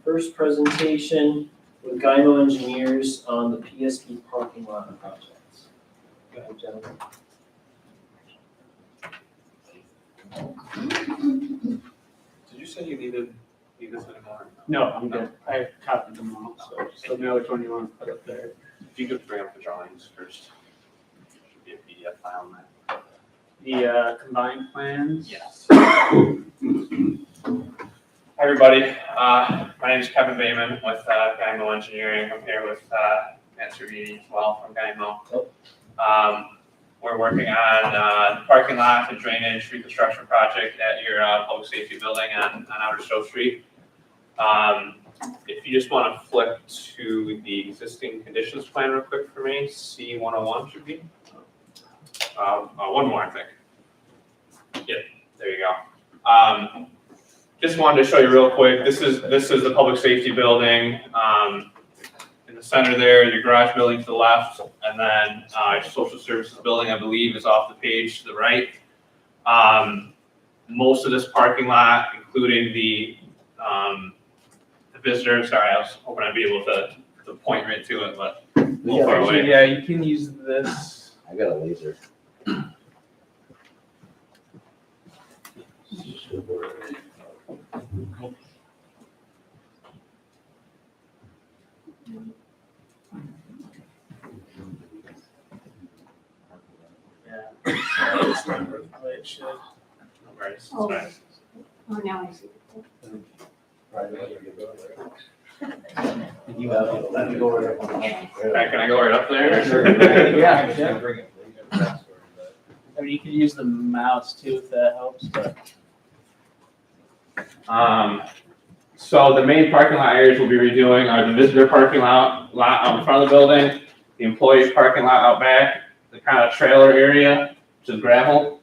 first presentation with Gymo Engineers on the PSP parking lot projects. Go ahead, gentlemen. Did you say you needed this anymore? No, I'm good. I copied them all, so just let me know which one you want to put up there. If you could bring up the drawings first. Should be a PDF file on that. The combined plans? Yes. Hi, everybody. My name is Kevin Bayman with Gymo Engineering. I'm here with Matt Cervini as well from Gymo. We're working on the parking lot and drainage reconstruction project at your public safety building on Outer Stove Street. If you just want to flip to the existing conditions plan real quick for me, C101 should be. One more, I think. Yeah, there you go. Just wanted to show you real quick. This is the public safety building. In the center there, your garage building to the left, and then your social services building, I believe, is off the page to the right. Most of this parking lot, including the visitor. Sorry, I was hoping I'd be able to point right to it, but a little far away. Yeah, you can use this. I got a laser. Yeah. It's not the way it should. No worries, it's Oh. fine. Oh, now I see. You have it. Let me go right up on All right, can I go right up there? Yeah, yeah. I mean, you could use the mouse too if that helps, but. So the main parking lot areas we'll be redoing are the visitor parking lot out in front of the building, the employee parking lot out back, the kind of trailer area, which is gravel,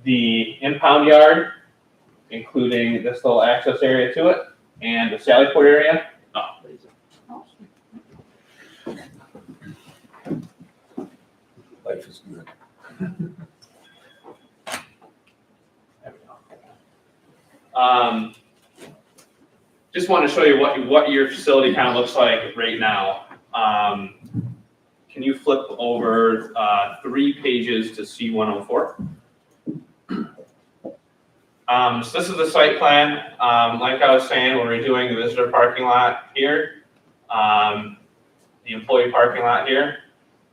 the impound yard, including this little access area to it, and the Sally Port area. Oh, Life is good. there we go. Just want to show you what your facility kind of looks like right now. Can you flip over 3 pages to C104? So this is the site plan. Like I was saying, we're redoing the visitor parking lot here, the employee parking lot here.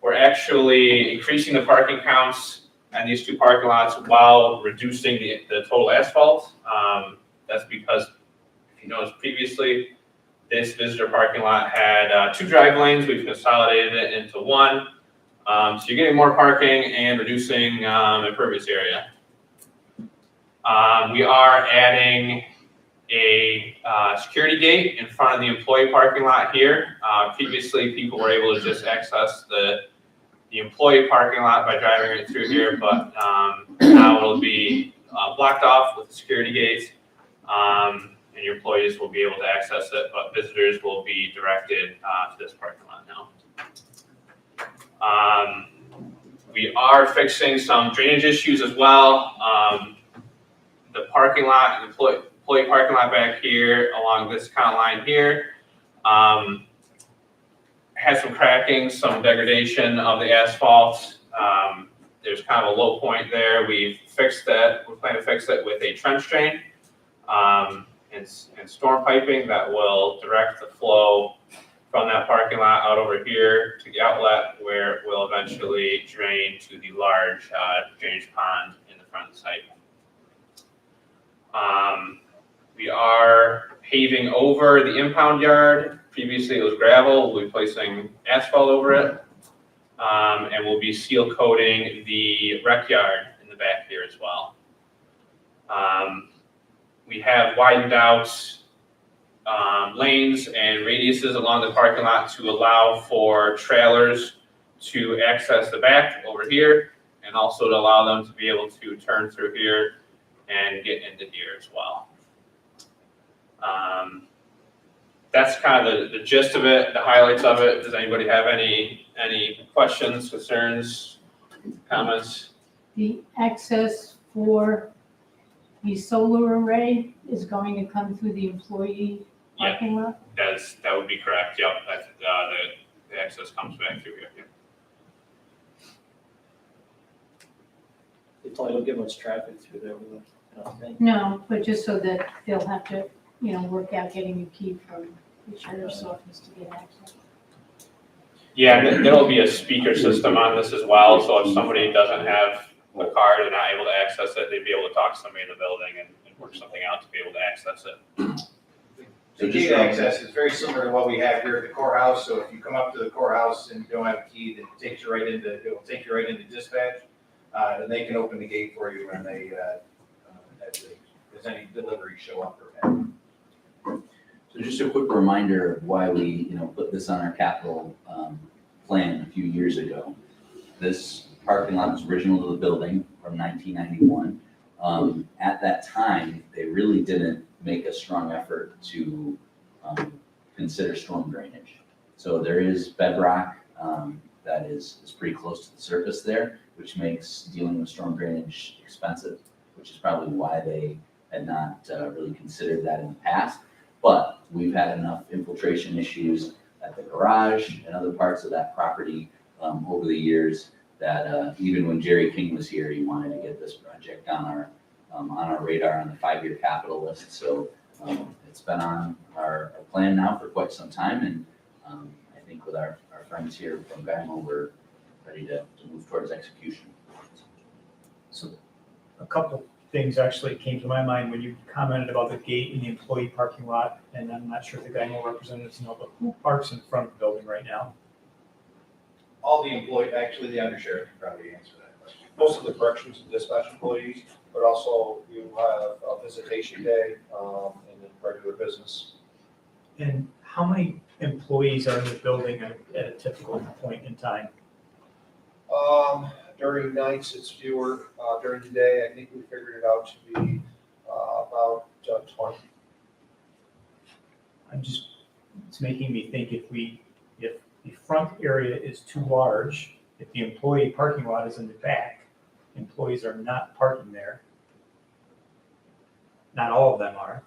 We're actually increasing the parking counts on these 2 parking lots while reducing the total asphalt. That's because, if you noticed previously, this visitor parking lot had 2 drive lanes. We've consolidated it into 1. So you're getting more parking and reducing impervious area. We are adding a security gate in front of the employee parking lot here. Previously, people were able to just access the employee parking lot by driving right through here, but now it'll be blocked off with the security gate, and your employees will be able to access it, but visitors will be directed to this parking lot now. We are fixing some drainage issues as well. The parking lot, employee parking lot back here along this kind of line here, has some cracking, some degradation of the asphalt. There's kind of a low point there. We've fixed that. We plan to fix it with a trench drain and storm piping that will direct the flow from that parking lot out over here to the outlet, where it will eventually drain to the large drainage pond in the front of the site. We are paving over the impound yard. Previously it was gravel. We'll be placing asphalt over it. And we'll be seal coating the rec yard in the back here as well. We have widened out lanes and radiuses along the parking lot to allow for trailers to access the back over here, and also to allow them to be able to turn through here and get into here as well. That's kind of the gist of it, the highlights of it. Does anybody have any questions, concerns, comments? The access for the solar array is going to come through the employee Yeah. parking lot? That would be correct, yep, the access comes back through here, yep. They probably don't get much traffic through there, really, I don't think. No, but just so that they'll have to, work out getting a key from the sheriff's office to get access. Yeah, and there'll be a speaker system on this as well, so if somebody doesn't have a card and not able to access it, they'd be able to talk to somebody in the building and work something out to be able to access it. The gate access is very similar to what we have here at the courthouse, so if you come up to the courthouse and you don't have a key, then it will take you right into dispatch. And they can open the gate for you when there's any deliveries show up or anything. So just a quick reminder of why we, put this on our capital plan a few years ago. This parking lot was original to the building from 1991. At that time, they really didn't make a strong effort to consider storm drainage. So there is bedrock that is pretty close to the surface there, which makes dealing with storm drainage expensive, which is probably why they had not really considered that in the past. But we've had enough infiltration issues at the garage and other parts of that property over the years that even when Jerry King was here, he wanted to get this project on our radar on the 5-year capital list. So it's been on our plan now for quite some time, and I think with our friends here from Guymo, we're ready to move towards execution. So a couple things actually came to my mind when you commented about the gate in the employee parking lot, and I'm not sure if the Guymo representatives know, but who parks in front of the building right now? All the employees, actually the undersheriff can probably answer that question. Most of the corrections and dispatch employees, but also you have a visitation day, and then regular business. And how many employees are in the building at a typical point in time? During nights, it's fewer. During the day, I think we figured it out to be about 20. It's making me think if the front area is too large, if the employee parking lot is in the back, employees are not parking there. Not all of them are.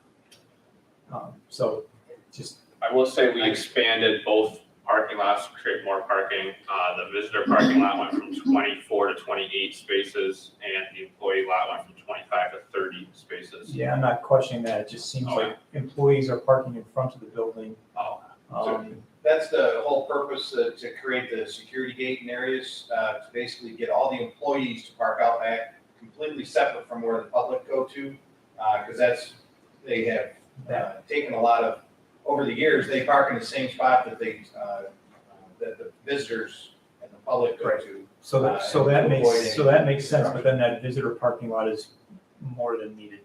So just, I will say we expanded both parking lots to create more parking. The visitor parking lot went from 24 to 28 spaces, and the employee lot went from 25 to 30 spaces. yeah, I'm not questioning that. It just seems Oh, like employees are parking in front of the building. Oh, That's the whole purpose, to create the security gate in areas, to basically get all the employees to park out back, completely separate from where the public go to, because they have taken a lot of, over the years, they park in the same spot that that the visitors and the public go Right. to. So that avoid makes sense, but then that visitor parking lot is more than needed.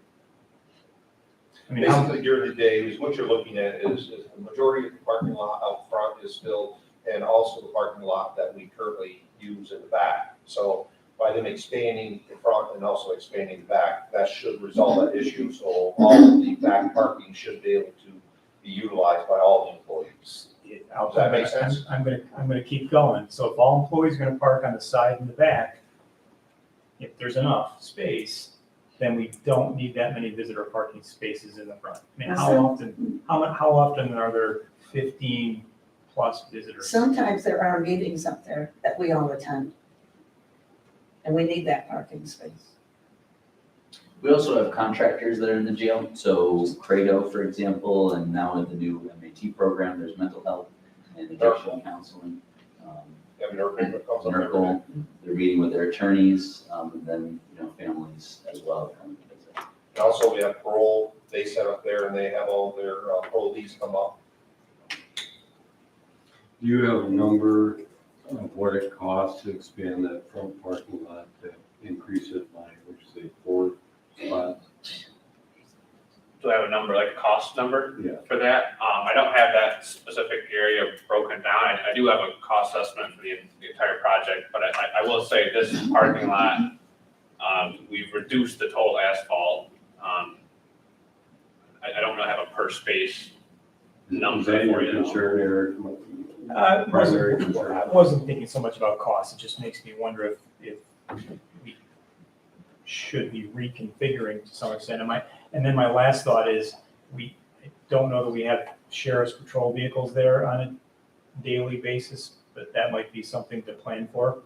I mean, Basically, during the day, is what you're looking at is the majority of the parking lot out front is filled, and also the parking lot that we currently use in the back. So by them expanding the front and also expanding the back, that should resolve that issue. So all of the back parking should be able to be utilized by all the employees. Does that make sense? I'm gonna keep going. So if all employees are gonna park on the side and the back, if there's enough space, then we don't need that many visitor parking spaces in the front. I mean, how often are there 15 plus visitors? Sometimes there are meetings up there that we all attend. And we need that parking space. We also have contractors that are in the jail. So Credo, for example, and now in the new MAT program, there's mental health and addiction counseling. Have an urban that comes up every day. Merkel, they're meeting with their attorneys, and then, families as well come to visit. And also, we have parole, they set up there and they have all their parolees come up. Do you have a number of what it costs to expand that front parking lot to increase it by, would you say, 4 spots? do I have a number, like a cost number Yeah. for that? I don't have that specific area broken down. I do have a cost estimate for the entire project, but I will say this parking lot, we've reduced the total asphalt. I don't really have a per space number Is that for your you. concern, Eric? I wasn't thinking so much about cost. It just makes me wonder if we should be reconfiguring to some extent. And then my last thought is, I don't know that we have sheriff's patrol vehicles there on a daily basis, but that might be something to plan for.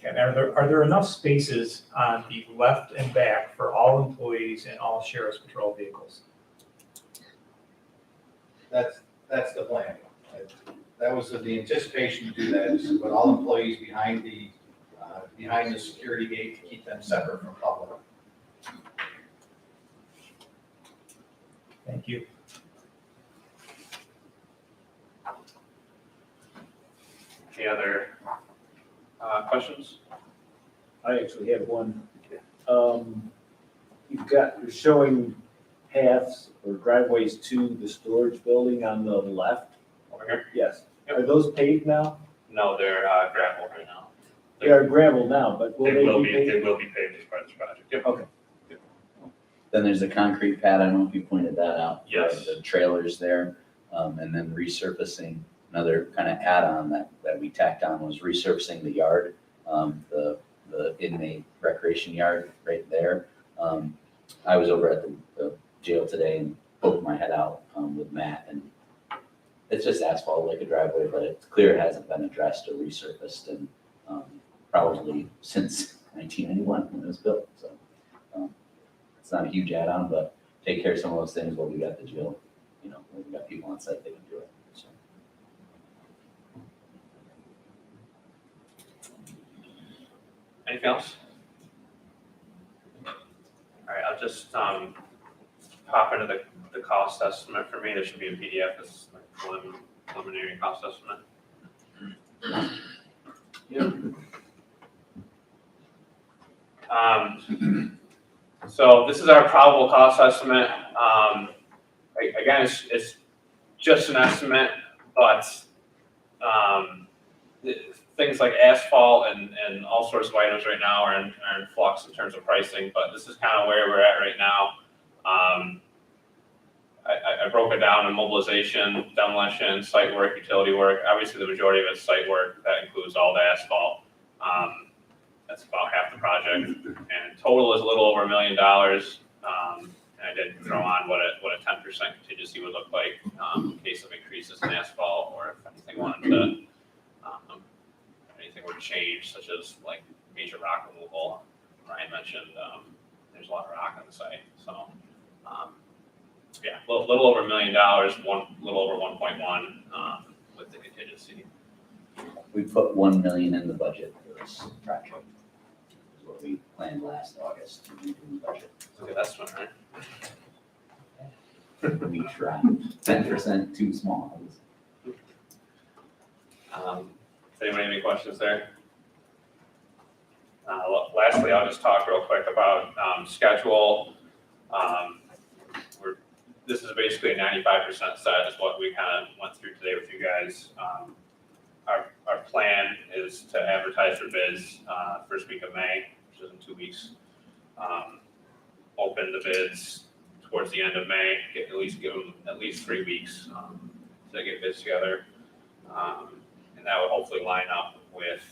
And are there enough spaces on the left and back for all employees and all sheriff's patrol vehicles? That's the plan. That was the anticipation to do that, is to put all employees behind the security gate to keep them separate from public. Thank you. Any other questions? I actually have one. You're showing paths or driveways to the storage building on the left? Over here? Yes. Yep. Are those paved now? No, they're gravel right now. They are gravel now, but will they be They paved? will be paved as part of this project. Yep. Okay. Then there's a concrete pad, I don't know if you pointed that out. Yes. The trailers there, and then resurfacing, another kind of add-on that we tacked on was resurfacing the yard, the inmate recreation yard right there. I was over at the jail today and poked my head out with Matt, and it's just asphalt like a driveway, but it's clear it hasn't been addressed or resurfaced, and probably since 1991 when it was built, so. It's not a huge add-on, but take care of some of those things while we got the jail, when we got people on site, they can do it, so. Anything else? All right, I'll just pop into the cost estimate for me. There should be a PDF. It's like preliminary cost estimate. So this is our probable cost estimate. Again, it's just an estimate, but things like asphalt and all sorts of items right now are in flux in terms of pricing, but this is kind of where we're at right now. I broke it down in mobilization, demolition, site work, utility work. Obviously, the majority of it's site work. That includes all the asphalt. That's about half the project, and total is a little over $1 million. And I did throw on what a 10% contingency would look like in case of increases in asphalt, or if anything wanted to, anything were to change, such as like major rock removal. Ryan mentioned there's a lot of rock on the site, so yeah, a little over $1 million, little over 1.1 with the contingency. We put 1 million in the budget for this project. Is what we planned last August to redo the budget. Okay, that's one, right? We tried, 10% too small. Does anybody have any questions there? Lastly, I'll just talk real quick about schedule. This is basically a 95% set is what we kind of went through today with you guys. Our plan is to advertise for bids first week of May, which is in 2 weeks. Open the bids towards the end of May, give them at least 3 weeks to get bids together. And that would hopefully line up with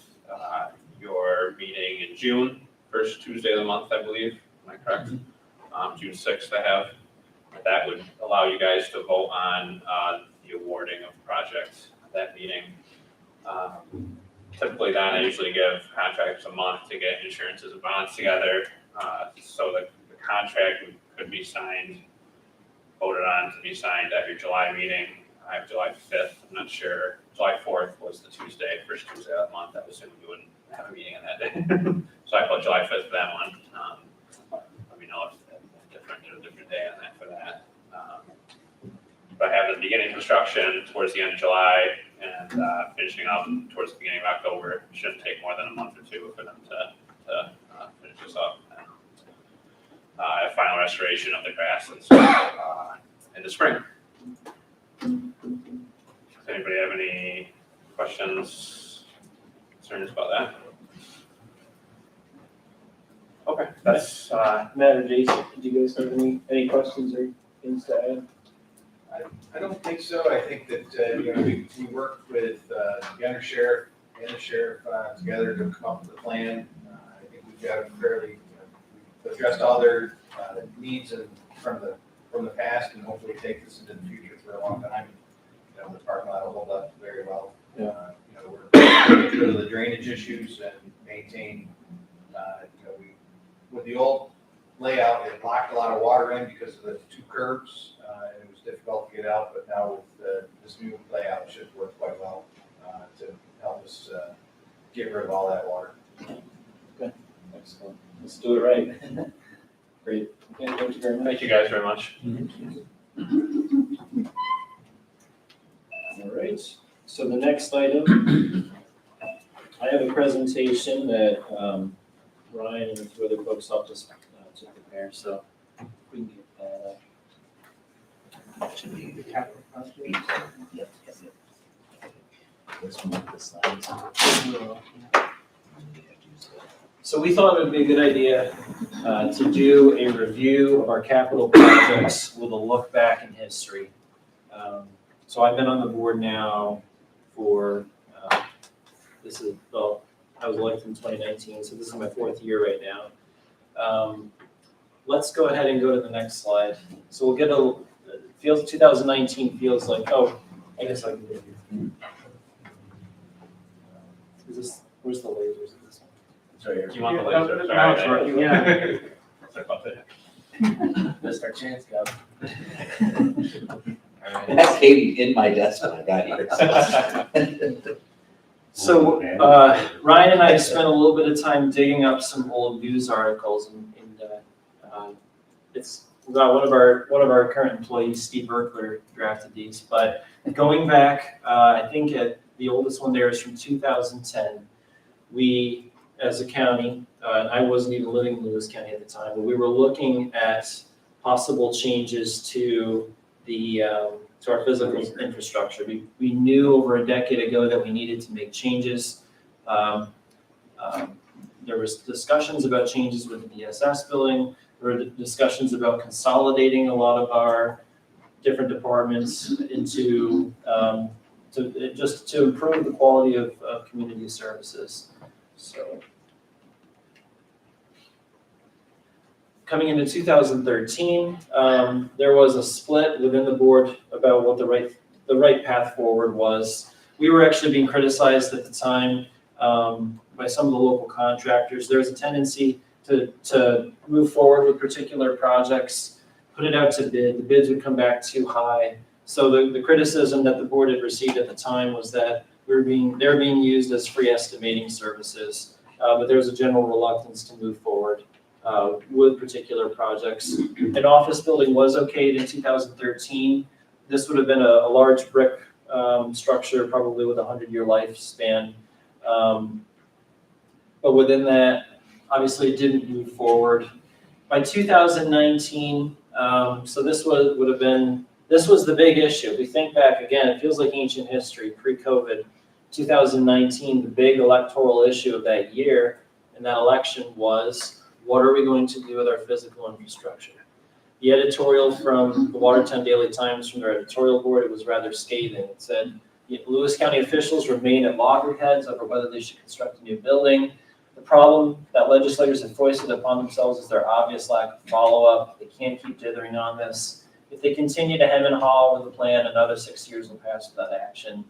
your meeting in June, first Tuesday of the month, I believe. Am I correct? June 6th I have. That would allow you guys to vote on the awarding of the project at that meeting. Typically, then I usually give contractors a month to get insurances and bonds together, so that the contract could be signed, voted on to be signed at your July meeting. I have July 5th, I'm not sure. July 4th was the Tuesday, first Tuesday of the month. I assume you wouldn't have a meeting on that day. So I put July 5th for that one. Let me know if a different day on that for that. But I have the beginning construction towards the end of July and finishing up towards the beginning of October. It shouldn't take more than a month or two for them to finish this up. And final restoration of the grass and stuff in the spring. Does anybody have any questions, concerns about that? Okay, that's Matt or Jason, do you guys have any questions or things to add? I don't think so. I think that, we worked with the undersheriff and the sheriff together to come up with a plan. I think we've got a fairly, we've addressed all their needs and from the past, and hopefully take this into the future for a long time. The parking lot will hold up very well. We're getting rid of the drainage issues and maintain, with the old layout, it locked a lot of water in because of the two curbs, and it was difficult to get out, but now with this new layout, it should work quite well to help us get rid of all that water. Excellent. Let's do it right. Great. Okay, thank you very much. Thank you guys very much. All right, so the next item, I have a presentation that Ryan and a few other folks helped us to prepare, so if we can get that up. Should be the capital project. Yep. This one with the slides. So we thought it would be a good idea to do a review of our capital projects with a look back in history. So I've been on the board now for, I was elected in 2019, so this is my 4th year right now. Let's go ahead and go to the next slide. So we'll get feels 2019 feels like, I guess I can do it here. Where's the lasers of this one? Sorry. Do you want the Yeah, laser? now it's Sorry. working, yeah. Sorry about that. Missed our chance, Gov. I had Katie in my desk when I got here. So Ryan and I spent a little bit of time digging up some old news articles, and it's one of our current employees, Steve Erkler, drafted these. But going back, I think the oldest one there is from 2010. We, as a county, and I wasn't even living in Lewis County at the time, but we were looking at possible changes to to our physical infrastructure. We knew over a decade ago that we needed to make changes. There was discussions about changes with the DSS building. There were discussions about consolidating a lot of our different departments into to improve the quality of community services. So coming into 2013, there was a split within the board about what the right path forward was. We were actually being criticized at the time by some of the local contractors. There was a tendency to move forward with particular projects, put it out to bid. The bids would come back too high. So the criticism that the board had received at the time was that they're being used as free estimating services, but there was a general reluctance to move forward with particular projects. An office building was okayed in 2013. This would have been a large brick structure, probably with a 100-year lifespan. But within that, obviously it didn't move forward. By 2019, so this was the big issue. If we think back again, it feels like ancient history, pre-COVID. 2019, the big electoral issue of that year and that election was, what are we going to do with our physical infrastructure? The editorial from the Watertown Daily Times, from their editorial board, it was rather scathing. It said, Lewis County officials remain at loggerheads over whether they should construct a new building. The problem that legislators have foisted upon themselves is their obvious lack of follow-up. They can't keep dithering on this. If they continue to hem and haw with the plan, another 6 years will pass without action.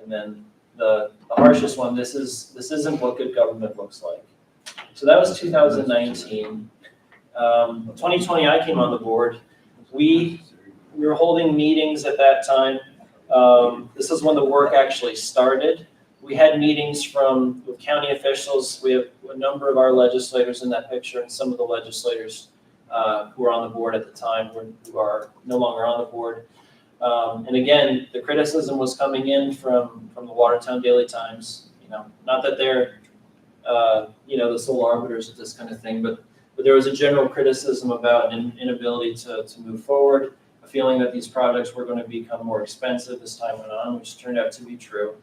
And then the harshest one, this isn't what good government looks like. So that was 2019. 2020, I came on the board. We were holding meetings at that time. This is when the work actually started. We had meetings with county officials. We have a number of our legislators in that picture, and some of the legislators who were on the board at the time who are no longer on the board. And again, the criticism was coming in from the Watertown Daily Times. Not that they're the sole arbiters of this kind of thing, but there was a general criticism about an inability to move forward, a feeling that these projects were going to become more expensive as time went on, which turned out to be true.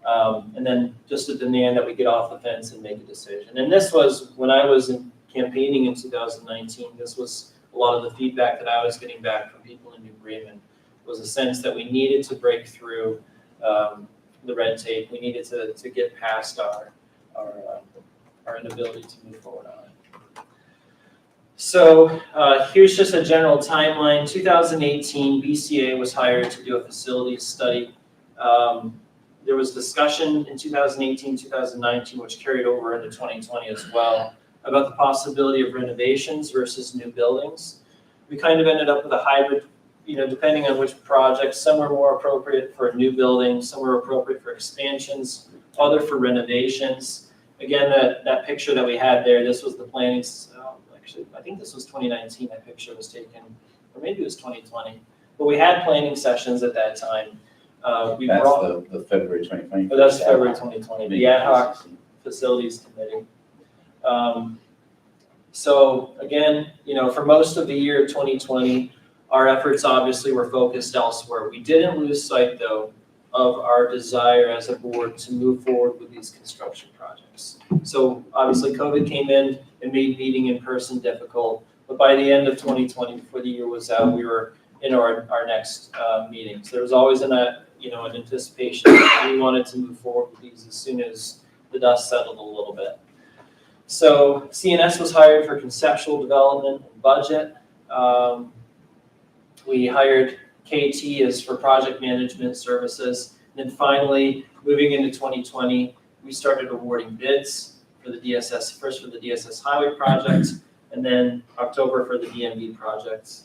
And then just a demand that we get off the fence and make a decision. And this was, when I was campaigning in 2019, this was a lot of the feedback that I was getting back from people in New Bremen, was a sense that we needed to break through the red tape. We needed to get past our inability to move forward on it. So here's just a general timeline. 2018, BCA was hired to do a facilities study. There was discussion in 2018, 2019, which carried over into 2020 as well, about the possibility of renovations versus new buildings. We kind of ended up with a hybrid, depending on which project. Some were more appropriate for a new building, some were appropriate for expansions, other for renovations. Again, that picture that we had there, this was the planning, actually, I think this was 2019, that picture was taken, or maybe it was 2020. But we had planning sessions at that time. That's the February 2020. But that's February 2020, the ad hoc facilities committee. So again, for most of the year 2020, our efforts obviously were focused elsewhere. We didn't lose sight, though, of our desire as a board to move forward with these construction projects. So obviously COVID came in and made meeting in person difficult, but by the end of 2020, before the year was out, we were in our next meeting. So there was always an anticipation that we wanted to move forward with these as soon as the dust settled a little bit. So CNS was hired for conceptual development and budget. We hired KT as for project management services. And then finally, moving into 2020, we started awarding bids for the DSS, first for the DSS highway project, and then October for the DMV project.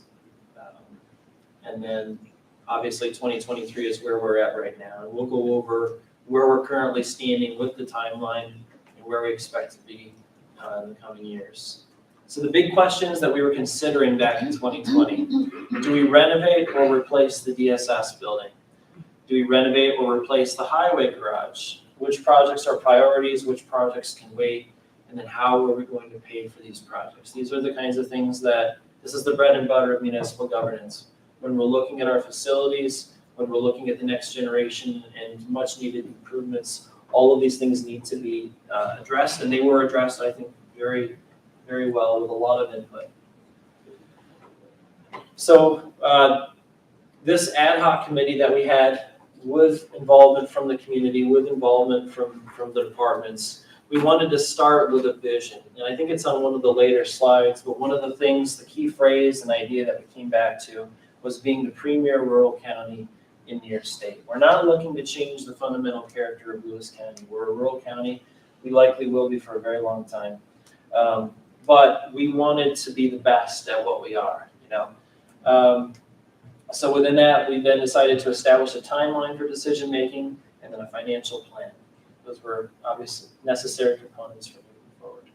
And then obviously 2023 is where we're at right now. And we'll go over where we're currently standing with the timeline and where we expect to be in the coming years. So the big questions that we were considering back in 2020, do we renovate or replace the DSS building? Do we renovate or replace the highway garage? Which projects are priorities? Which projects can wait? And then how are we going to pay for these projects? These are the kinds of things this is the bread and butter of municipal governance. When we're looking at our facilities, when we're looking at the next generation and much needed improvements, all of these things need to be addressed, and they were addressed, I think, very, very well with a lot of input. So this ad hoc committee that we had, with involvement from the community, with involvement from the departments, we wanted to start with a vision. And I think it's on one of the later slides, but one of the things, the key phrase and idea that we came back to was being the premier rural county in New York State. We're not looking to change the fundamental character of Lewis County. We're a rural county. We likely will be for a very long time. But we wanted to be the best at what we are, So within that, we then decided to establish a timeline for decision-making and then a financial plan. Those were obviously necessary components for moving forward.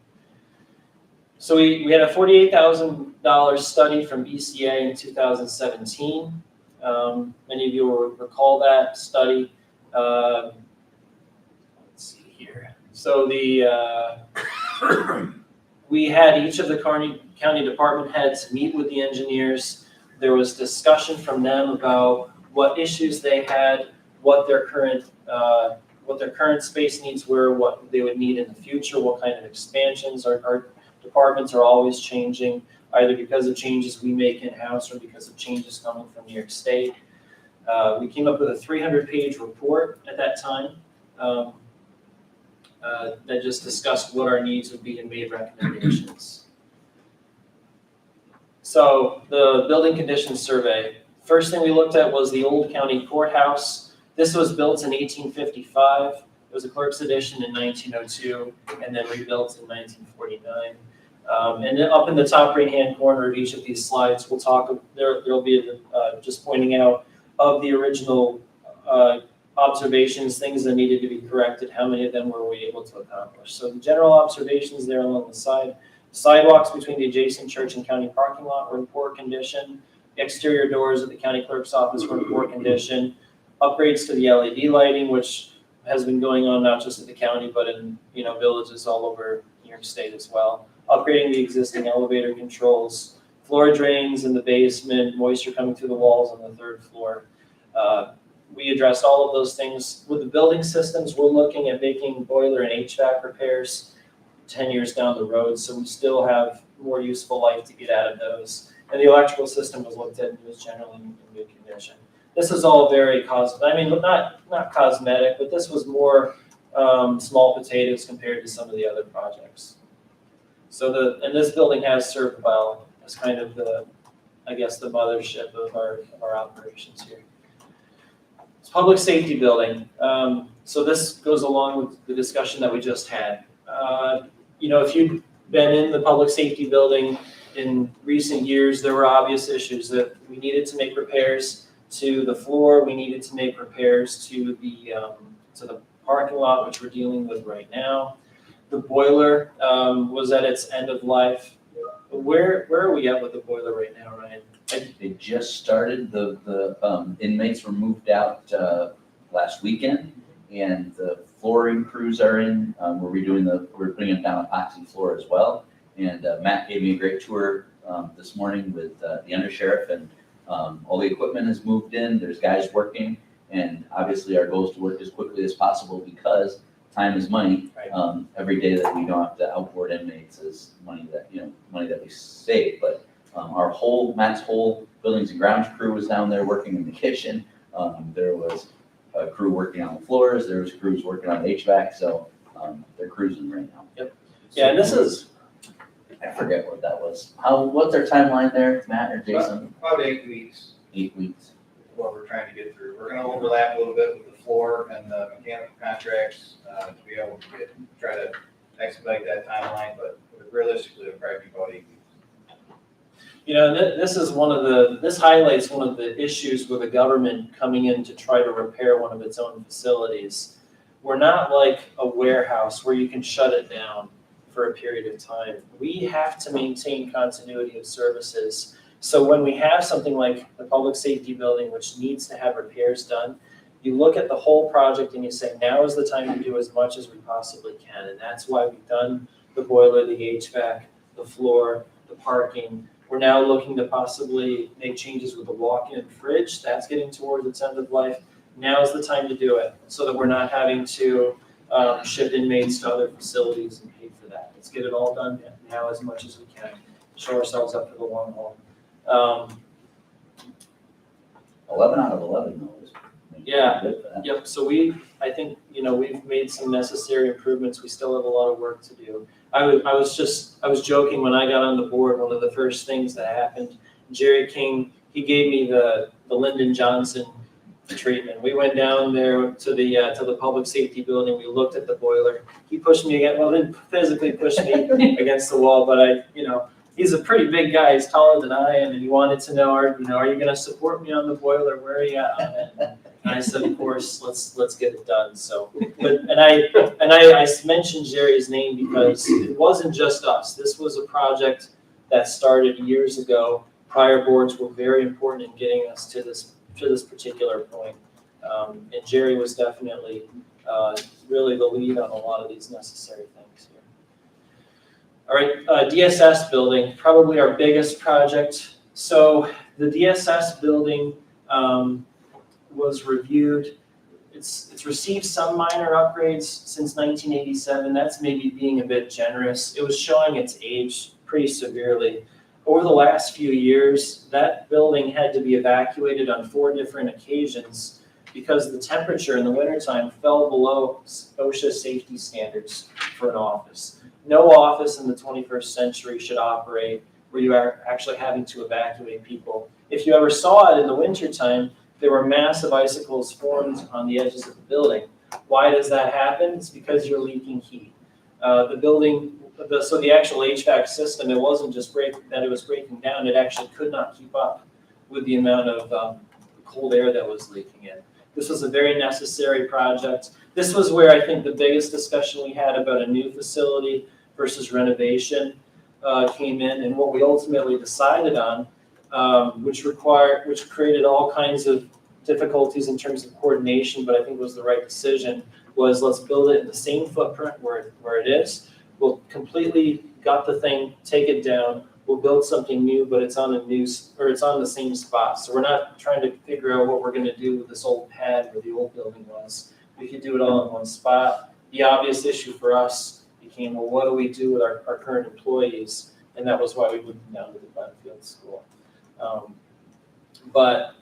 So we had a $48,000 study from BCA in 2017. Many of you will recall that study. Let's see here. So we had each of the county department heads meet with the engineers. There was discussion from them about what issues they had, what their current space needs were, what they would need in the future, what kind of expansions. Our departments are always changing, either because of changes we make in-house or because of changes coming from New York State. We came up with a 300-page report at that time that just discussed what our needs would be and made recommendations. So the building conditions survey, first thing we looked at was the old county courthouse. This was built in 1855. It was a clerk's addition in 1902 and then rebuilt in 1949. And then up in the top right-hand corner of each of these slides, we'll talk, there'll be just pointing out of the original observations, things that needed to be corrected, how many of them were we able to accomplish. So the general observations there along the side, sidewalks between the adjacent church and county parking lot were in poor condition. Exterior doors at the county clerk's office were in poor condition. Upgrades to the LED lighting, which has been going on not just at the county, but in villages all over New York State as well. Upgrading the existing elevator controls, floor drains in the basement, moisture coming through the walls on the third floor. We addressed all of those things. With the building systems, we're looking at making boiler and HVAC repairs 10 years down the road, so we still have more useful life to get out of those. And the electrical system was looked at and was generally in good condition. this is all very I mean, not cosmetic, but this was more small potatoes compared to some of the other projects. So and this building has served well as kind of I guess, the mothership of our operations here. It's a public safety building. So this goes along with the discussion that we just had. If you've been in the public safety building in recent years, there were obvious issues that we needed to make repairs to the floor. We needed to make repairs to the parking lot, which we're dealing with right now. The boiler was at its end of life. Where are we at with the boiler right now, Ryan? They just started, the inmates were moved out last weekend, and the flooring crews are in. We're putting down epoxy floor as well. And Matt gave me a great tour this morning with the undersheriff, and all the equipment has moved in. There's guys working, and obviously our goal is to work as quickly as possible because time is money. Right. Every day that we don't have to outboard inmates is money that we save. But Matt's whole buildings and grounds crew was down there working in the kitchen. There was a crew working on the floors. There was crews working on HVAC. So they're cruising right now. Yep. Yeah, and this is. I forget what that was. What's our timeline there, Matt or Jason? About 8 weeks, 8 weeks. is what we're trying to get through. We're gonna overlap a little bit with the floor and the mechanical contracts, to be able to try to expedite that timeline, but realistically, it'll probably be about 8 weeks. This highlights one of the issues with the government coming in to try to repair one of its own facilities. We're not like a warehouse where you can shut it down for a period of time. We have to maintain continuity of services. So when we have something like the public safety building, which needs to have repairs done, you look at the whole project and you say, now is the time to do as much as we possibly can. And that's why we've done the boiler, the HVAC, the floor, the parking. We're now looking to possibly make changes with the walk-in fridge. That's getting towards its end of life. Now is the time to do it so that we're not having to ship inmates to other facilities and pay for that. Let's get it all done now as much as we can. Show ourselves up for the long haul. 11 out of 11 though is Yeah. good for that. Yep, so I think, we've made some necessary improvements. We still have a lot of work to do. I was joking when I got on the board, one of the first things that happened, Jerry King, he gave me the Lyndon Johnson treatment. We went down there to the public safety building. We looked at the boiler. He pushed me against, well, didn't physically push me against the wall, but he's a pretty big guy. He's taller than I am, and he wanted to know, are you going to support me on the boiler? Where are you at on it? And I said, of course, let's get it done. So, I mentioned Jerry's name because it wasn't just us. This was a project that started years ago. Prior boards were very important in getting us to this particular point. And Jerry was definitely really the lead on a lot of these necessary things here. All right, DSS building, probably our biggest project. So the DSS building was reviewed. It's received some minor upgrades since 1987. That's maybe being a bit generous. It was showing its age pretty severely. Over the last few years, that building had to be evacuated on 4 different occasions because the temperature in the wintertime fell below OSHA safety standards for an office. No office in the 21st century should operate where you are actually having to evacuate people. If you ever saw it in the wintertime, there were massive icicles formed on the edges of the building. Why does that happen? It's because you're leaking heat. So the actual HVAC system, it wasn't just that it was breaking down, it actually could not keep up with the amount of cold air that was leaking in. This was a very necessary project. This was where I think the biggest discussion we had about a new facility versus renovation came in, and what we ultimately decided on, which created all kinds of difficulties in terms of coordination, but I think was the right decision, was let's build it in the same footprint where it is. We'll completely gut the thing, take it down. We'll build something new, but it's on the same spot. So we're not trying to figure out what we're going to do with this old pad where the old building was. We could do it all in one spot. The obvious issue for us became, well, what do we do with our current employees? And that was why we moved them down to the Glenfield School. But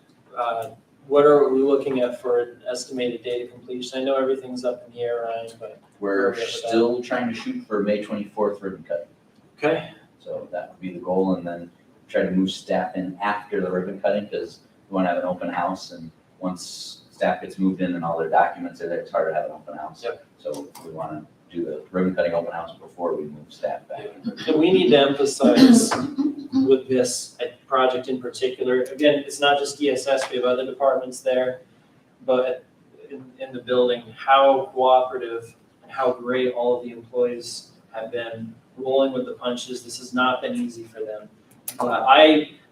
what are we looking at for an estimated date of completion? I know everything's up in the air, Ryan, but. We're Okay with that. still trying to shoot for May 24th ribbon cutting. Okay, So that would be the goal, and then try to move staff in after the ribbon cutting, because we want to have an open house, and once staff gets moved in and all their documents are there, it's hard to have an open house. Yep. So we want to do the ribbon cutting open house before we move staff back. and we need to emphasize with this project in particular, again, it's not just ESS, we have other departments there, but in the building, how cooperative and how great all of the employees have been rolling with the punches. This has not been easy for them.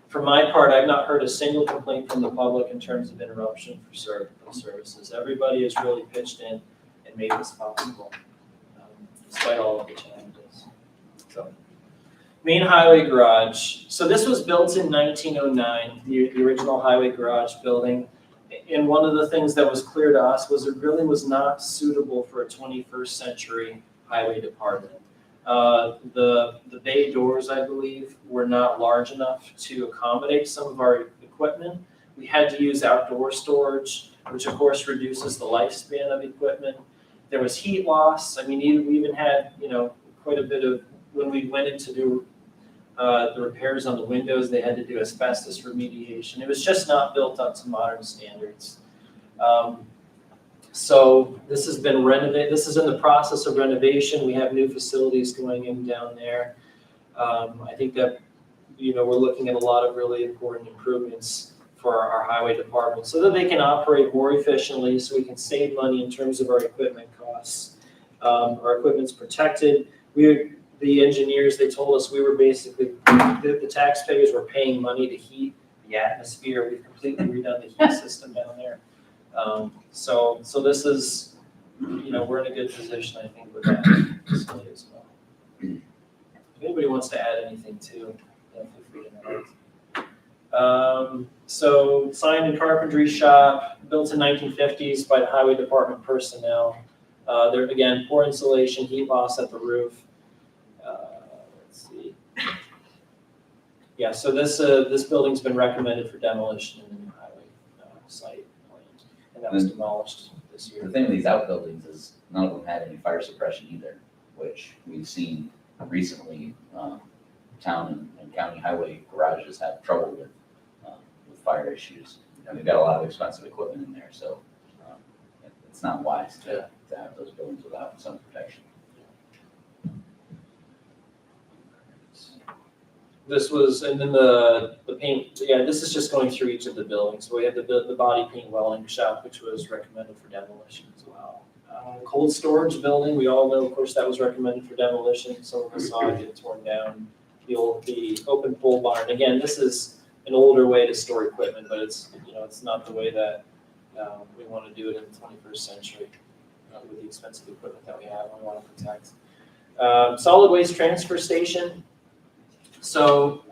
For my part, I've not heard a single complaint from the public in terms of interruption for services. Everybody has really pitched in and made this possible, despite all of the challenges. So, main highway garage. So this was built in 1909, the original highway garage building. And one of the things that was clear to us was it really was not suitable for a 21st century highway department. The bay doors, I believe, were not large enough to accommodate some of our equipment. We had to use outdoor storage, which of course reduces the lifespan of equipment. There was heat loss. I mean, we even had, quite a bit of, when we went in to do the repairs on the windows, they had to do asbestos remediation. It was just not built up to modern standards. So this has been renovated. This is in the process of renovation. We have new facilities going in down there. I think that, we're looking at a lot of really important improvements for our highway department so that they can operate more efficiently, so we can save money in terms of our equipment costs. Our equipment's protected. The engineers, they told us we were basically, the taxpayers were paying money to heat the atmosphere. We've completely redone the heat system down there. So this is, we're in a good position, I think, with that facility as well. If anybody wants to add anything too, feel free to know. So sign and carpentry shop, built in 1950s by the highway department personnel. There, again, poor insulation, heat loss at the roof. Let's see. Yeah, so this building's been recommended for demolition in the new highway site plan, and that was demolished this year. The thing with these outbuildings is none of them had any fire suppression either, which we've seen recently. Town and county highway garages have trouble with fire issues. And we've got a lot of expensive equipment in there, so it's not wise to have those buildings without some protection. This was, and then the paint, this is just going through each of the buildings. So we have the body paint welding shop, which was recommended for demolition as well. Cold storage building, we all know, of course, that was recommended for demolition. Some of us saw it get torn down. The open pole barn. Again, this is an older way to store equipment, but it's not the way that we want to do it in the 21st century with the expensive equipment that we have. We want to protect. Solid waste transfer station. So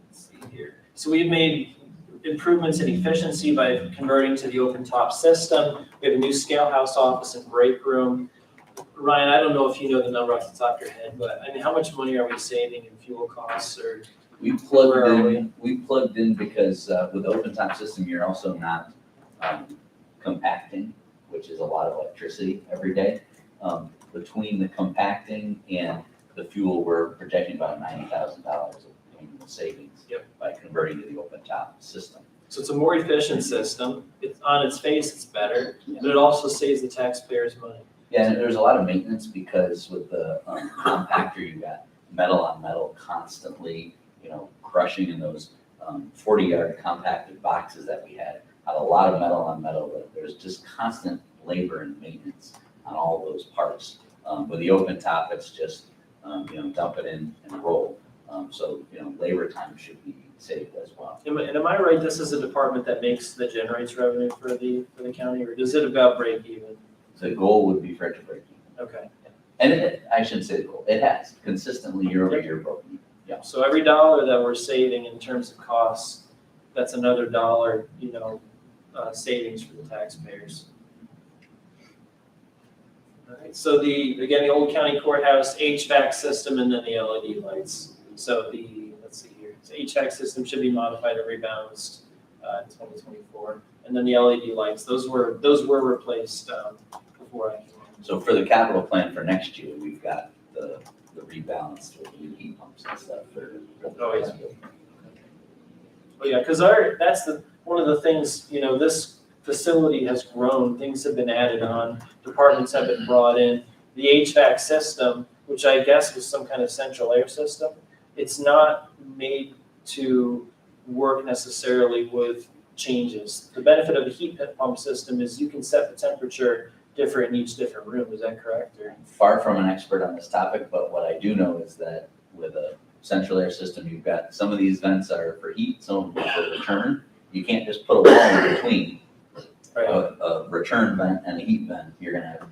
let's see here. So we've made improvements in efficiency by converting to the open top system. We have a new scale house office and break room. Ryan, I don't know if you know the number off the top of your head, but I mean, how much money are we saving in fuel costs or? We plugged in because with the open top system, you're also not compacting, which is a lot of electricity every day. Between the compacting and the fuel, we're projecting about $90,000 of annual savings by converting to the open top system. So it's a more efficient system. It's on its face, it's better, but it also saves the taxpayers money. Yeah, and there's a lot of maintenance because with the compactor, you got metal on metal constantly, crushing in those 40-yard compacted boxes that we had a lot of metal on metal, but there's just constant labor and maintenance on all those parts. With the open top, it's just, dump it in and roll. So labor time should be saved as well. And am I right, this is a department that generates revenue for the county, or is it about break even? The goal would be for it to break even. Okay. And I shouldn't say the goal, it has consistently year over year broken even. Yeah. So every dollar that we're saving in terms of costs, that's another dollar, savings for the taxpayers. All right, so the old county courthouse HVAC system and then the LED lights. So let's see here, the HVAC system should be modified and rebalanced in 2024. And then the LED lights, those were replaced before I came on. So for the capital plan for next year, we've got the rebalance with the new heat pumps and stuff for. Oh, yeah. But yeah, because one of the things, this facility has grown, things have been added on, departments have been brought in. The HVAC system, which I guess was some kind of central air system, it's not made to work necessarily with changes. The benefit of the heat pump system is you can set the temperature different in each different room, is that correct? Or? Far from an expert on this topic, but what I do know is that with a central air system, you've got, some of these vents are for heat, some of them are for return. You can't just put a wall in between a return vent and a heat vent. You're gonna have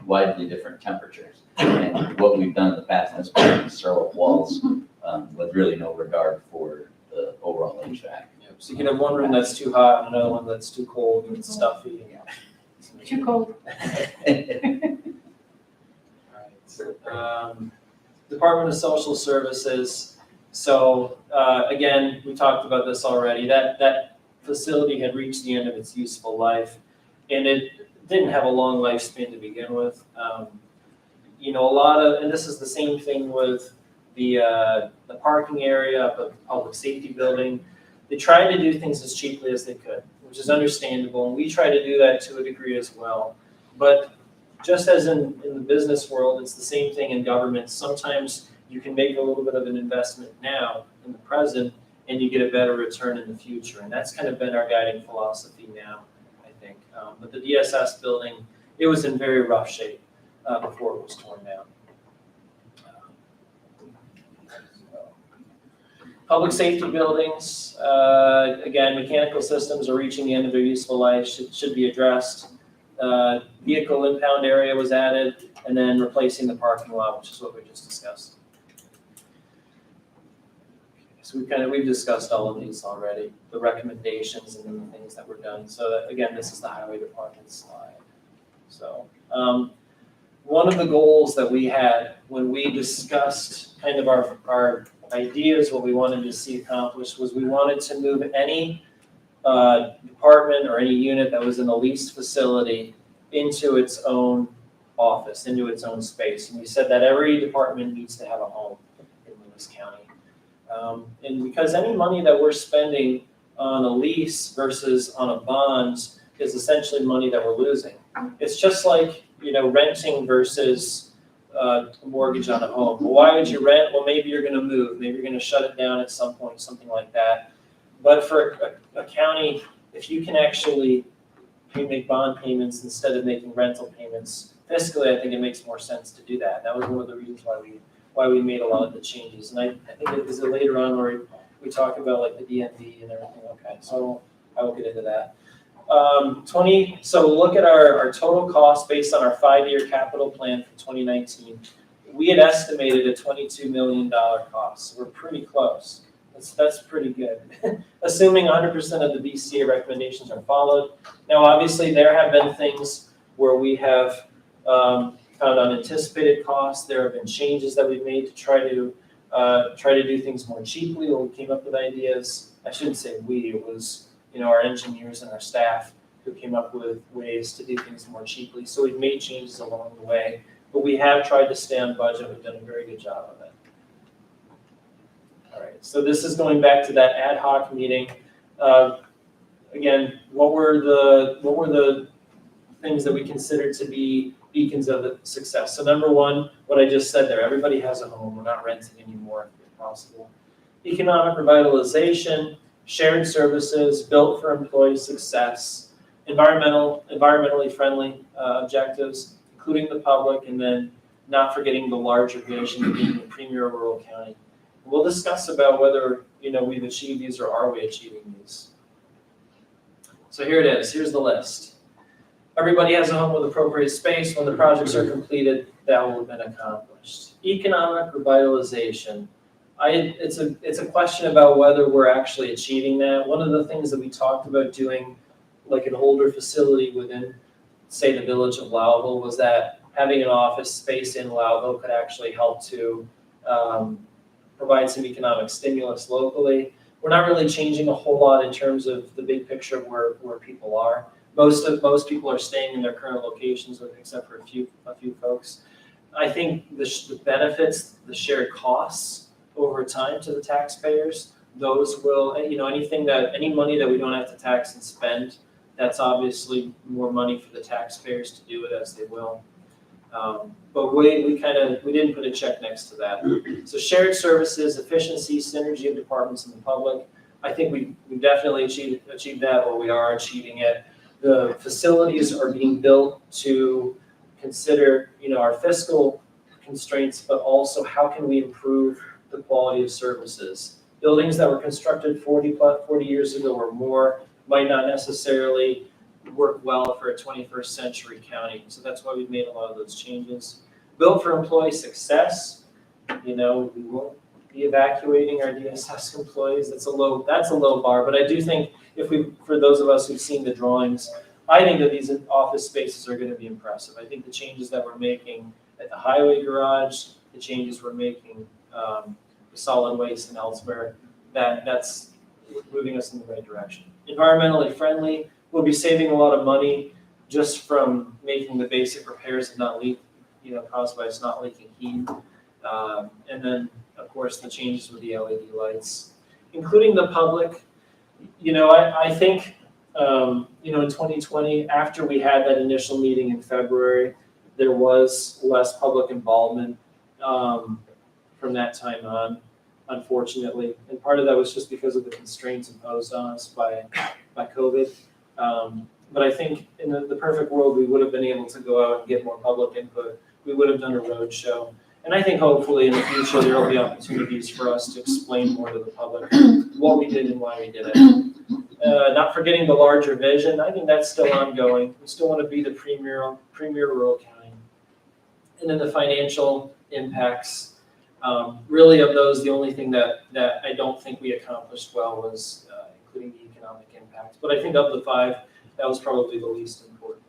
widely different temperatures. And what we've done in the past in this plan is throw up walls with really no regard for the overall HVAC. So you can have one room that's too hot and another one that's too cold and it's stuffy. Too cold. Department of Social Services. So again, we talked about this already. That facility had reached the end of its useful life, and it didn't have a long lifespan to begin with. And this is the same thing with the parking area up at the public safety building. They tried to do things as cheaply as they could, which is understandable, and we try to do that to a degree as well. But just as in the business world, it's the same thing in government. Sometimes you can make a little bit of an investment now in the present, and you get a better return in the future. And that's kind of been our guiding philosophy now, I think. But the DSS building, it was in very rough shape before it was torn down. Public safety buildings, again, mechanical systems are reaching the end of their useful life, should be addressed. Vehicle impound area was added, and then replacing the parking lot, which is what we just discussed. So we've discussed all of these already, the recommendations and then the things that were done. So again, this is the highway department slide. So one of the goals that we had when we discussed kind of our ideas, what we wanted to see accomplished, was we wanted to move any department or any unit that was in a leased facility into its own office, into its own space. And we said that every department needs to have a home in Lewis County. And because any money that we're spending on a lease versus on a bond is essentially money that we're losing. It's just like, renting versus a mortgage on a home. Well, why would you rent? Well, maybe you're going to move. Maybe you're going to shut it down at some point, something like that. But for a county, if you can actually make bond payments instead of making rental payments, fiscally, I think it makes more sense to do that. And that was one of the reasons why we made a lot of the changes. And I think it is later on where we talk about like the DMV and everything. Okay, so I will get into that. So look at our total cost based on our 5-year capital plan for 2019. We had estimated a $22 million cost. So we're pretty close. That's pretty good. Assuming 100% of the BCA recommendations are followed. Now, obviously, there have been things where we have found unanticipated costs. There have been changes that we've made to try to do things more cheaply, or we came up with ideas. I shouldn't say we, it was our engineers and our staff who came up with ways to do things more cheaply. So we've made changes along the way, but we have tried to stay on budget. We've done a very good job of it. All right, so this is going back to that ad hoc meeting. Again, what were the things that we considered to be beacons of the success? So number one, what I just said there, everybody has a home. We're not renting anymore if possible. Economic revitalization, shared services, built for employee success, environmentally friendly objectives, including the public, and then not forgetting the larger vision of being a premier rural county. We'll discuss about whether we've achieved these or are we achieving these. So here it is. Here's the list. Everybody has a home with appropriate space. When the projects are completed, that will have been accomplished. Economic revitalization. It's a question about whether we're actually achieving that. One of the things that we talked about doing, like an older facility within, say, the village of Lowville, was that having an office space in Lowville could actually help to provide some economic stimulus locally. we're not really changing a whole lot in terms of the big picture of where people are. Most people are staying in their current locations, except for a few folks. I think the benefits, the shared costs over time to the taxpayers, those will, any money that we don't have to tax and spend, that's obviously more money for the taxpayers to do it as they will. But we didn't put a check next to that. So shared services, efficiency, synergy of departments and the public, I think we definitely achieved that, or we are achieving it. The facilities are being built to consider, our fiscal constraints, but also how can we improve the quality of services. Buildings that were constructed 40 years ago or more might not necessarily work well for a 21st century county. So that's why we've made a lot of those changes. Built for employee success, we won't be evacuating our DSS employees. That's a low bar, but I do think for those of us who've seen the drawings, I think that these office spaces are going to be impressive. I think the changes that we're making at the highway garage, the changes we're making with solid waste and elsewhere, that's moving us in the right direction. Environmentally friendly, we'll be saving a lot of money just from making the basic repairs and not leak, caused by us not leaking heat. And then, of course, the changes with the LED lights, including the public. I think, in 2020, after we had that initial meeting in February, there was less public involvement from that time on, unfortunately. And part of that was just because of the constraints imposed on us by COVID. But I think in the perfect world, we would have been able to go out and get more public input. We would have done a road show. And I think hopefully in the future, there will be opportunities for us to explain more to the public what we did and why we did it. Not forgetting the larger vision, I think that's still ongoing. We still want to be the premier rural county. And then the financial impacts, really of those, the only thing that I don't think we accomplished well was including the economic impacts. But I think of the 5, that was probably the least important.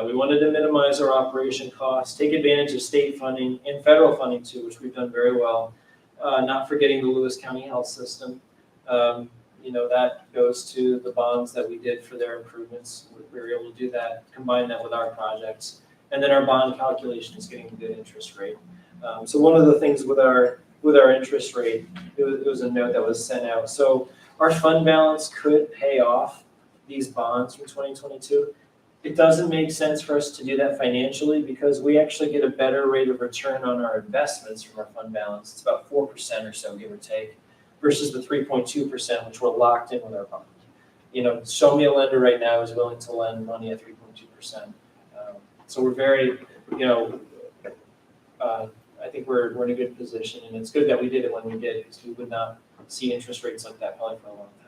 We wanted to minimize our operation costs, take advantage of state funding and federal funding too, which we've done very well. Not forgetting the Lewis County Health System. That goes to the bonds that we did for their improvements. We were able to do that, combine that with our projects. And then our bond calculation is getting a good interest rate. So one of the things with our interest rate, it was a note that was sent out. So our fund balance could pay off these bonds from 2022. It doesn't make sense for us to do that financially because we actually get a better rate of return on our investments from our fund balance. It's about 4% or so, give or take, versus the 3.2%, which we're locked in with our bond. Show me a lender right now who's willing to lend money at 3.2%. So we're very, I think we're in a good position, and it's good that we did it when we did because we would not see interest rates like that probably for a long time.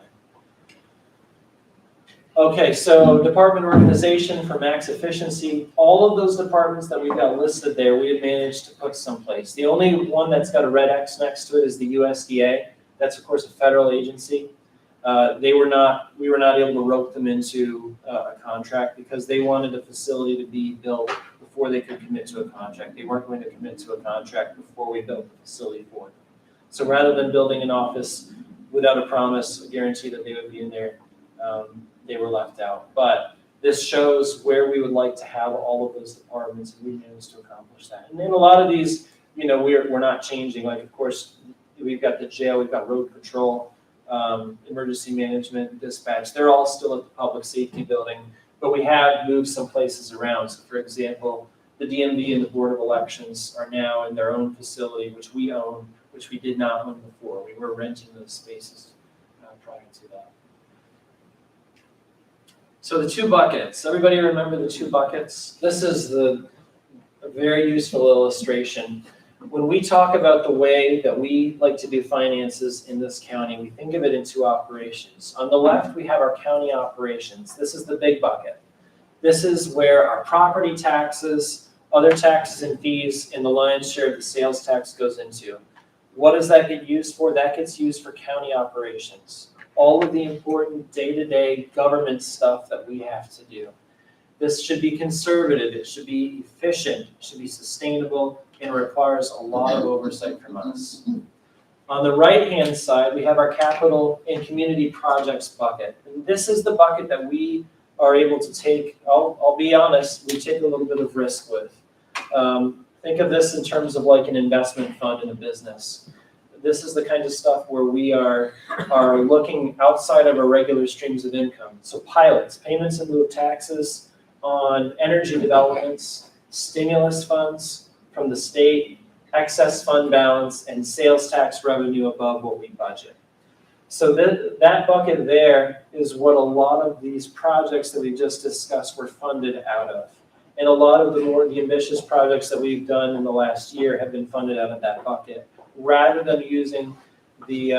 Okay, so department organization for max efficiency. All of those departments that we've got listed there, we have managed to put someplace. The only one that's got a red X next to it is the USDA. That's of course a federal agency. We were not able to rope them into a contract because they wanted a facility to be built before they could commit to a contract. They weren't going to commit to a contract before we built the facility for them. So rather than building an office without a promise, a guarantee that they would be in there, they were left out. But this shows where we would like to have all of those departments, and we managed to accomplish that. And then a lot of these, we're not changing. Like, of course, we've got the jail, we've got road patrol, emergency management, dispatch. They're all still at the public safety building, but we have moved some places around. So, for example, the DMV and the Board of Elections are now in their own facility, which we own, which we did not own before. We were renting those spaces prior to that. So the 2 buckets, everybody remember the 2 buckets? This is a very useful illustration. When we talk about the way that we like to do finances in this county, we think of it in 2 operations. On the left, we have our county operations. This is the big bucket. This is where our property taxes, other taxes and fees, and the lion's share of the sales tax goes into. What does that get used for? That gets used for county operations. All of the important day-to-day government stuff that we have to do. This should be conservative, it should be efficient, it should be sustainable, and requires a lot of oversight from us. On the right-hand side, we have our capital and community projects bucket. And this is the bucket that we are able to take, I'll be honest, we take a little bit of risk with. Think of this in terms of like an investment fund in a business. This is the kind of stuff where we are looking outside of our regular streams of income. So pilots, payments in lieu of taxes on energy developments, stimulus funds from the state, excess fund balance, and sales tax revenue above what we budget. So that bucket there is what a lot of these projects that we just discussed were funded out of. And a lot of the ambitious projects that we've done in the last year have been funded out of that bucket, rather than using the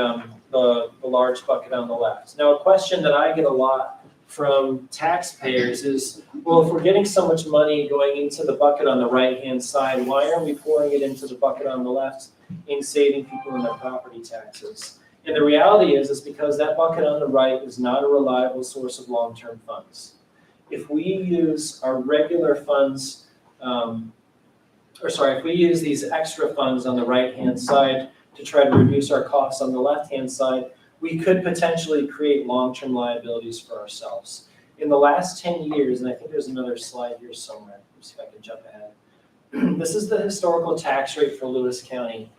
large bucket on the left. Now, a question that I get a lot from taxpayers is, well, if we're getting so much money going into the bucket on the right-hand side, why aren't we pouring it into the bucket on the left in saving people in their property taxes? And the reality is because that bucket on the right is not a reliable source of long-term funds. If we use our regular funds, if we use these extra funds on the right-hand side to try to reduce our costs on the left-hand side, we could potentially create long-term liabilities for ourselves. In the last 10 years, and I think there's another slide here somewhere, let's see if I can jump ahead. This is the historical tax rate for Lewis County.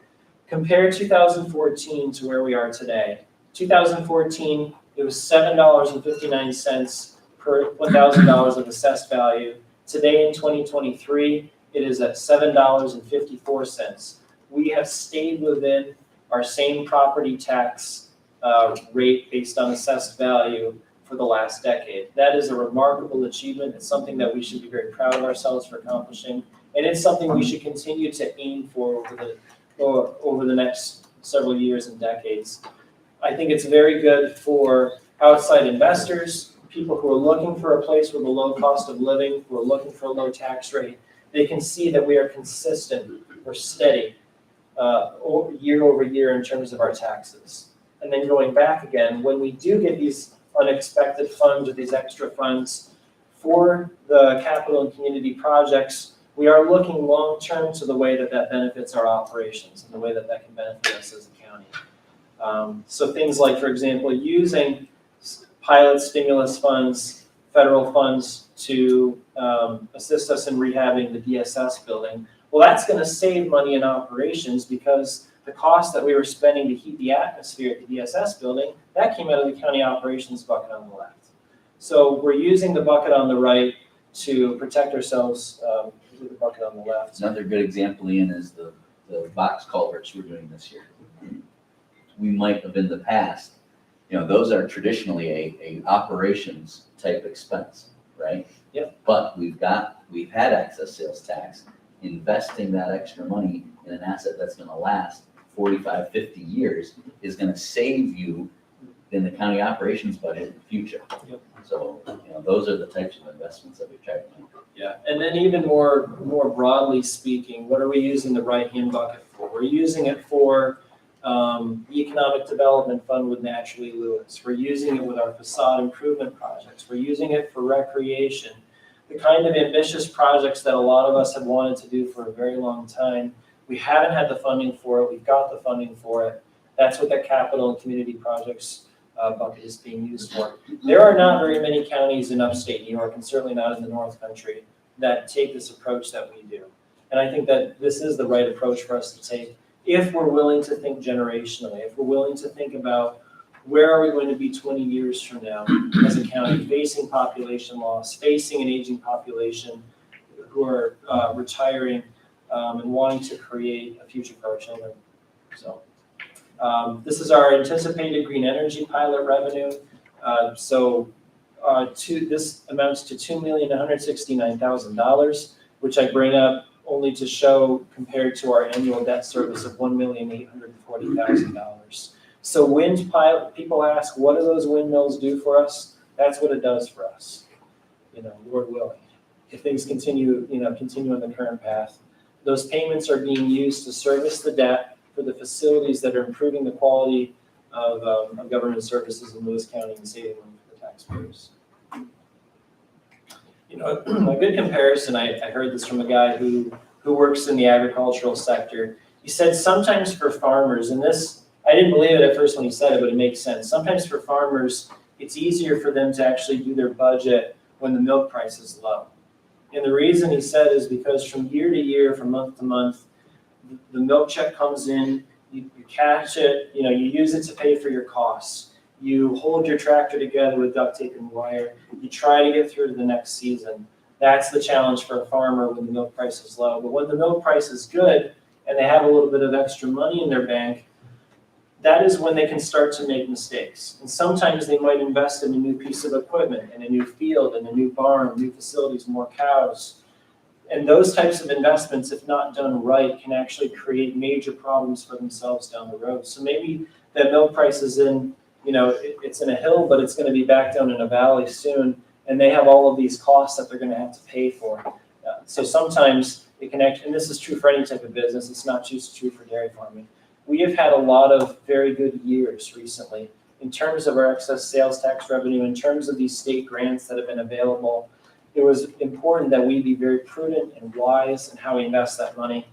Compare 2014 to where we are today. 2014, it was $7.59 per $1,000 of assessed value. Today in 2023, it is at $7.54. We have stayed within our same property tax rate based on assessed value for the last decade. That is a remarkable achievement. It's something that we should be very proud of ourselves for accomplishing, and it's something we should continue to aim for over the next several years and decades. I think it's very good for outside investors, people who are looking for a place with a low cost of living, who are looking for a low tax rate. They can see that we are consistent, we're steady year over year in terms of our taxes. And then going back again, when we do get these unexpected funds or these extra funds for the capital and community projects, we are looking long-term to the way that that benefits our operations and the way that that can benefit us as a county. So things like, for example, using pilot stimulus funds, federal funds to assist us in rehabbing the DSS building. Well, that's going to save money in operations because the cost that we were spending to heat the atmosphere at the DSS building, that came out of the county operations bucket on the left. So we're using the bucket on the right to protect ourselves with the bucket on the left. Another good example, Ian, is the box culverts we're doing this year. We might have in the past, those are traditionally a operations type expense, right? Yep. But we've had excess sales tax. Investing that extra money in an asset that's gonna last 45, 50 years is gonna save you in the county operations budget in the future. Yep. So, those are the types of investments that we try to make. Yeah, and then even more broadly speaking, what are we using the right-hand bucket for? We're using it for the Economic Development Fund with Naturally Lewis. We're using it with our facade improvement projects. We're using it for recreation. The kind of ambitious projects that a lot of us have wanted to do for a very long time. We haven't had the funding for it. We've got the funding for it. That's what that capital and community projects bucket is being used for. There are not very many counties in upstate New York, and certainly not in the North Country, that take this approach that we do. And I think that this is the right approach for us to take if we're willing to think generationally, if we're willing to think about where are we going to be 20 years from now as a county, facing population loss, facing an aging population who are retiring and wanting to create a future for our children. So this is our anticipated green energy pilot revenue. This amounts to $2,169,000, which I bring up only to show compared to our annual debt service of $1,840,000. So wind pilot, people ask, what do those windmills do for us? That's what it does for us. Lord willing, if things continue on the current path, those payments are being used to service the debt for the facilities that are improving the quality of government services in Lewis County and saving money for the taxpayers. A good comparison, I heard this from a guy who works in the agricultural sector. He said sometimes for farmers, and this I didn't believe it at first when he said it, but it makes sense. Sometimes for farmers, it's easier for them to actually do their budget when the milk price is low. And the reason he said is because from year to year, from month to month, the milk check comes in, you cash it, you use it to pay for your costs. You hold your tractor together with duct tape and wire. You try to get through to the next season. That's the challenge for a farmer when the milk price is low. But when the milk price is good and they have a little bit of extra money in their bank, that is when they can start to make mistakes. And sometimes they might invest in a new piece of equipment, in a new field, in a new barn, new facilities, more cows. And those types of investments, if not done right, can actually create major problems for themselves down the road. So maybe that milk price is in, it's in a hill, but it's going to be back down in a valley soon. And they have all of these costs that they're going to have to pay for. So sometimes it can actually, and this is true for any type of business, it's not just true for dairy farming. We have had a lot of very good years recently in terms of our excess sales tax revenue, in terms of these state grants that have been available. It was important that we be very prudent and wise in how we invest that money.